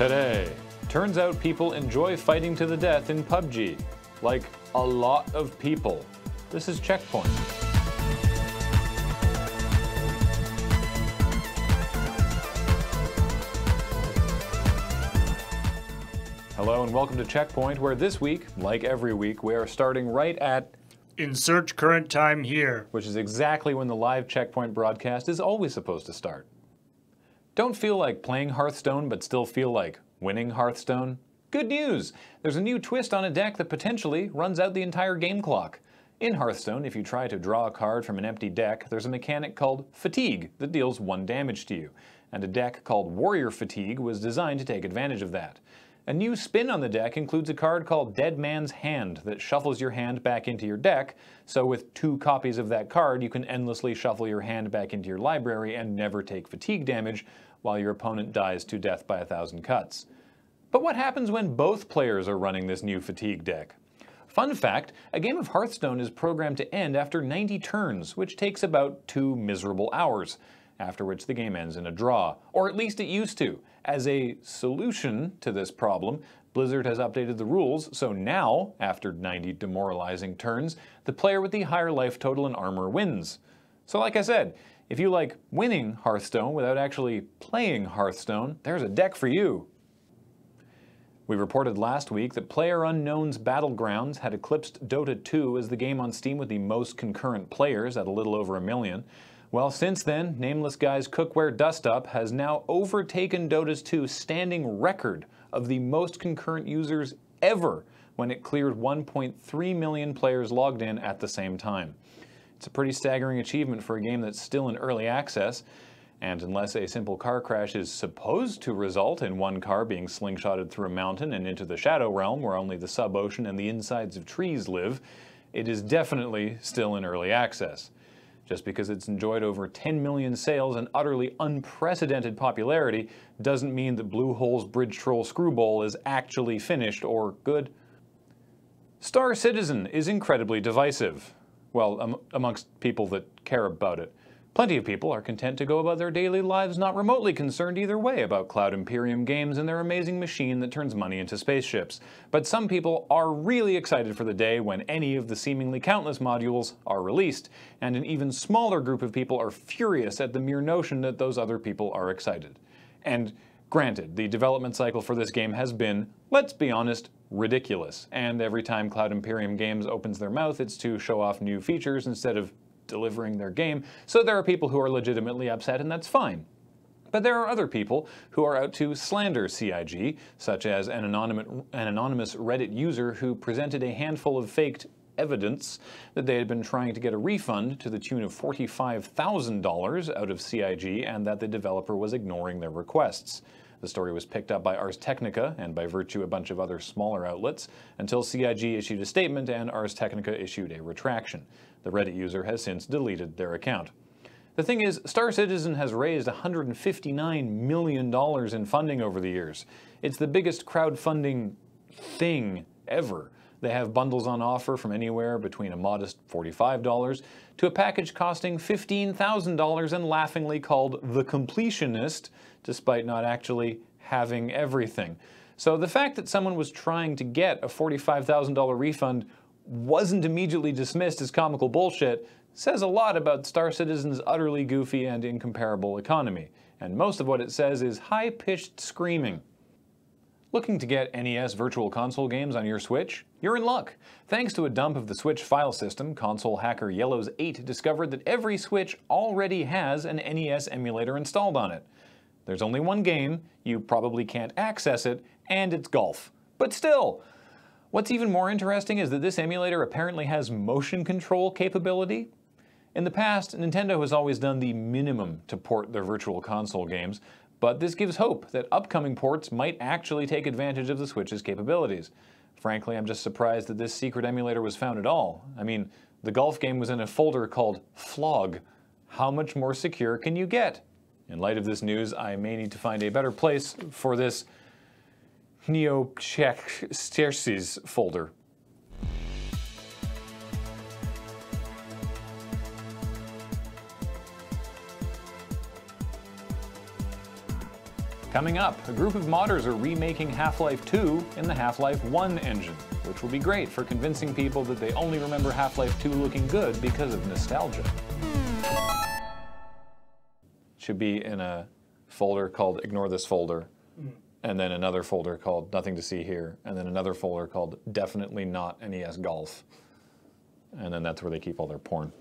Today, turns out people enjoy fighting to the death in PUBG. Like, a lot of people. This is CheckPoint. Hello and welcome to CheckPoint, where this week, like every week, we are starting right at Insert current time here. which is exactly when the live CheckPoint broadcast is always supposed to start. Don't feel like playing Hearthstone but still feel like winning Hearthstone? Good news! There's a new twist on a deck that potentially runs out the entire game clock. In Hearthstone, if you try to draw a card from an empty deck, there's a mechanic called Fatigue that deals 1 damage to you, and a deck called Warrior Fatigue was designed to take advantage of that. A new spin on the deck includes a card called Dead Man's Hand that shuffles your hand back into your deck, so with 2 copies of that card you can endlessly shuffle your hand back into your library and never take fatigue damage while your opponent dies to death by 1,000 cuts. But what happens when both players are running this new fatigue deck? Fun fact, a game of Hearthstone is programmed to end after 90 turns, which takes about 2 miserable hours, after which the game ends in a draw. Or at least it used to. As a solution to this problem, Blizzard has updated the rules, so now, after 90 demoralizing turns, the player with the higher life total and armor wins. So like I said, if you like winning Hearthstone without actually playing Hearthstone, there's a deck for you. We reported last week that Playerunknown's Battlegrounds had eclipsed Dota 2 as the game on Steam with the most concurrent players at a little over 1 million. Well, since then, Nameless Guy's Cookware Dust-Up has now overtaken Dota's 2 standing record of the most concurrent users ever when it cleared 1.3 million players logged in at the same time. It's a pretty staggering achievement for a game that's still in early access, and unless a simple car crash is supposed to result in one car being slingshotted through a mountain and into the Shadow Realm where only the sub-ocean and the insides of trees live, it is definitely still in early access. Just because it's enjoyed over 10 million sales and utterly unprecedented popularity doesn't mean that Bluehole's Bridge Troll Screwball is actually finished or good. Star Citizen is incredibly divisive. Well, amongst people that care about it. Plenty of people are content to go about their daily lives not remotely concerned either way about Cloud Imperium Games and their amazing machine that turns money into spaceships. But some people are really excited for the day when any of the seemingly countless modules are released, and an even smaller group of people are furious at the mere notion that those other people are excited. And granted, the development cycle for this game has been, let's be honest, ridiculous, and every time Cloud Imperium Games opens their mouth it's to show off new features instead of delivering their game, so there are people who are legitimately upset, and that's fine. But there are other people who are out to slander CIG, such as an anonymous Reddit user who presented a handful of faked evidence that they had been trying to get a refund to the tune of $45,000 out of CIG and that the developer was ignoring their requests. The story was picked up by Ars Technica and by virtue a bunch of other smaller outlets until CIG issued a statement and Ars Technica issued a retraction. The Reddit user has since deleted their account. The thing is, Star Citizen has raised $159 million in funding over the years. It's the biggest crowdfunding thing ever. They have bundles on offer from anywhere between a modest $45 to a package costing $15,000 and laughingly called The Completionist, despite not actually having everything. So the fact that someone was trying to get a $45,000 refund wasn't immediately dismissed as comical bullshit says a lot about Star Citizen's utterly goofy and incomparable economy. And most of what it says is high-pitched screaming. Looking to get NES Virtual Console games on your Switch? You're in luck. Thanks to a dump of the Switch file system, console hacker Yellows8 discovered that every Switch already has an NES emulator installed on it. There's only one game, you probably can't access it, and it's golf. But still! What's even more interesting is that this emulator apparently has motion control capability. In the past, Nintendo has always done the minimum to port their Virtual Console games, but this gives hope that upcoming ports might actually take advantage of the Switch's capabilities. Frankly, I'm just surprised that this secret emulator was found at all. I mean, the golf game was in a folder called Flog. How much more secure can you get? In light of this news, I may need to find a better place for this Neo-Czech folder. Coming up, a group of modders are remaking Half-Life 2 in the Half-Life 1 engine, which will be great for convincing people that they only remember Half-Life 2 looking good because of nostalgia. Should be in a folder called Ignore This Folder, and then another folder called Nothing to See Here, and then another folder called Definitely Not NES Golf. And then that's where they keep all their porn.